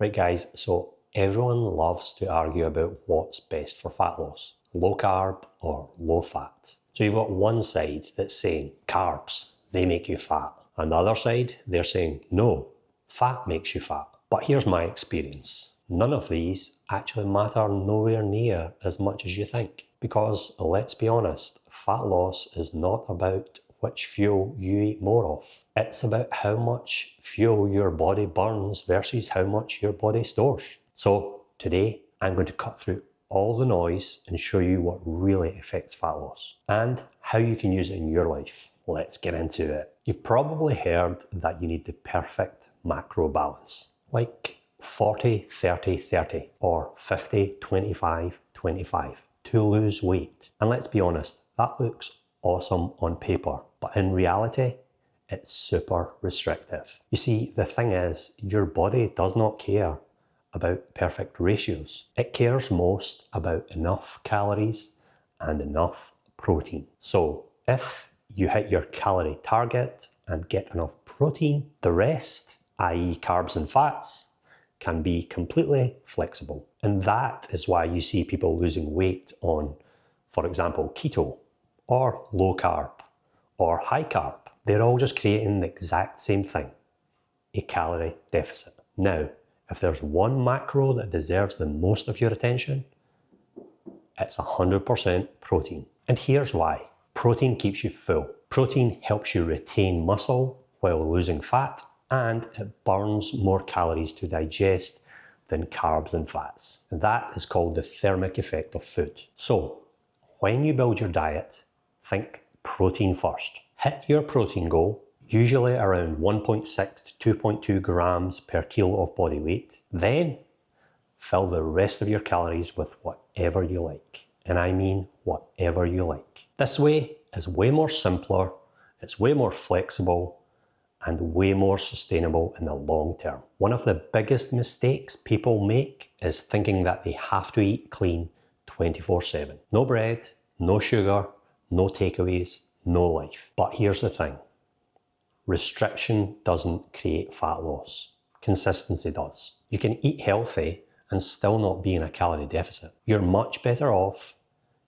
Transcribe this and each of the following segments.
Right guys, so everyone loves to argue about what's best for fat loss, low carb or low fat. So you've got one side that's saying carbs, they make you fat. And the other side, they're saying no, fat makes you fat. But here's my experience. None of these actually matter nowhere near as much as you think. Because let's be honest, fat loss is not about which fuel you eat more of. It's about how much fuel your body burns versus how much your body stores. So today I'm going to cut through all the noise and show you what really affects fat loss and how you can use it in your life. Let's get into it. You've probably heard that you need the perfect macro balance, like 40-30-30 or 50-25-25 to lose weight. And let's be honest, that looks awesome on paper, but in reality, it's super restrictive. You see, the thing is, your body does not care about perfect ratios. It cares most about enough calories and enough protein. So if you hit your calorie target and get enough protein, the rest, i.e. carbs and fats, can be completely flexible. And that is why you see people losing weight on, for example, keto, or low carb, or high carb. They're all just creating the exact same thing, a calorie deficit. Now, if there's one macro that deserves the most of your attention, it's 100% protein. And here's why. Protein keeps you full. Protein helps you retain muscle while losing fat, and it burns more calories to digest than carbs and fats. And that is called the thermic effect of food. So, when you build your diet, think protein first. Hit your protein goal, usually around 1.6 to 2.2 grams per kilo of body weight. Then fill the rest of your calories with whatever you like. And I mean whatever you like. This way is way more simpler, it's way more flexible, and way more sustainable in the long term. One of the biggest mistakes people make is thinking that they have to eat clean 24/7. No bread, no sugar, no takeaways, no life. But here's the thing. Restriction doesn't create fat loss. Consistency does. You can eat healthy and still not be in a calorie deficit. You're much better off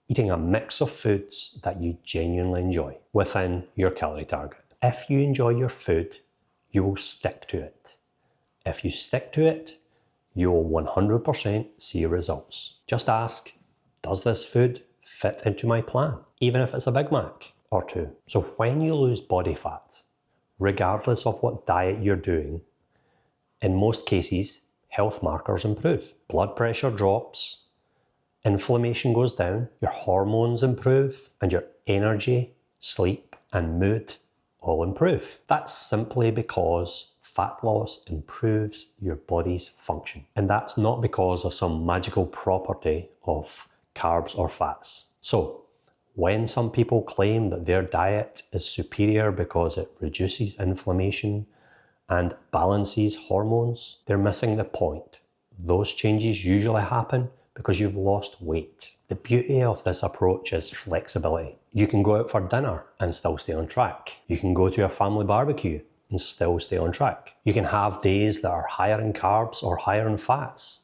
eating a mix of foods that you genuinely enjoy within your calorie target. If you enjoy your food, you will stick to it. If you stick to it, you will 100% see results. Just ask, does this food fit into my plan? Even if it's a Big Mac or two. So when you lose body fat, regardless of what diet you're doing, in most cases, health markers improve. Blood pressure drops, inflammation goes down, your hormones improve, and your energy, sleep, and mood all improve. That's simply because fat loss improves your body's function. And that's not because of some magical property of carbs or fats. So, when some people claim that their diet is superior because it reduces inflammation and balances hormones, they're missing the point. Those changes usually happen because you've lost weight. The beauty of this approach is flexibility. You can go out for dinner and still stay on track. You can go to a family barbecue and still stay on track. You can have days that are higher in carbs or higher in fats.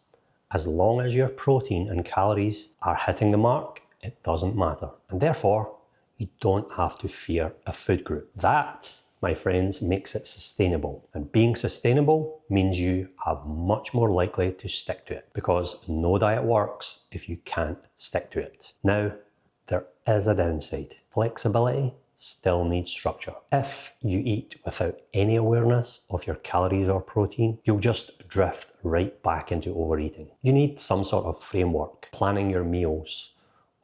As long as your protein and calories are hitting the mark, it doesn't matter. And therefore, you don't have to fear a food group. That, my friends, makes it sustainable. And being sustainable means you are much more likely to stick to it, because no diet works if you can't stick to it. Now, there is a downside. Flexibility still needs structure. If you eat without any awareness of your calories or protein, you'll just drift right back into overeating. You need some sort of framework, planning your meals,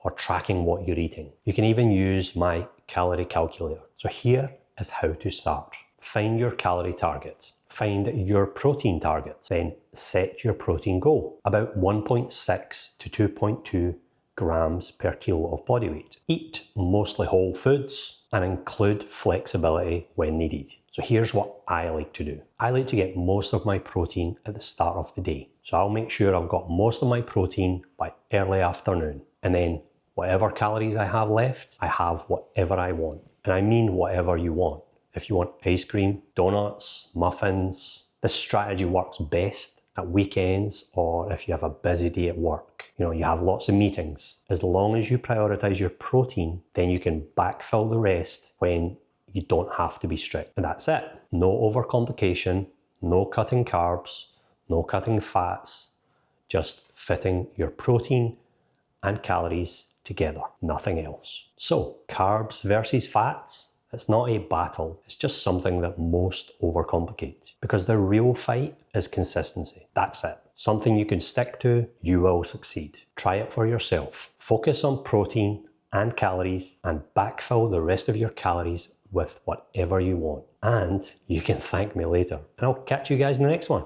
or tracking what you're eating. You can even use my calorie calculator. So here is how to start. Find your calorie target. Find your protein target. Then set your protein goal. About 1.6 to 2.2 grams per kilo of body weight. Eat mostly whole foods and include flexibility when needed. So here's what I like to do. I like to get most of my protein at the start of the day. So I'll make sure I've got most of my protein by early afternoon. And then whatever calories I have left, I have whatever I want. And I mean whatever you want. If you want ice cream, donuts, muffins, this strategy works best at weekends, or if you have a busy day at work, you have lots of meetings. As long as you prioritize your protein, then you can backfill the rest when you don't have to be strict. And that's it. No overcomplication, no cutting carbs, no cutting fats, just fitting your protein and calories together, nothing else. So, carbs versus fats, it's not a battle, it's just something that most overcomplicate. Because the real fight is consistency. That's it. Something you can stick to, you will succeed. Try it for yourself. Focus on protein and calories and backfill the rest of your calories with whatever you want. And you can thank me later. And I'll catch you guys in the next one.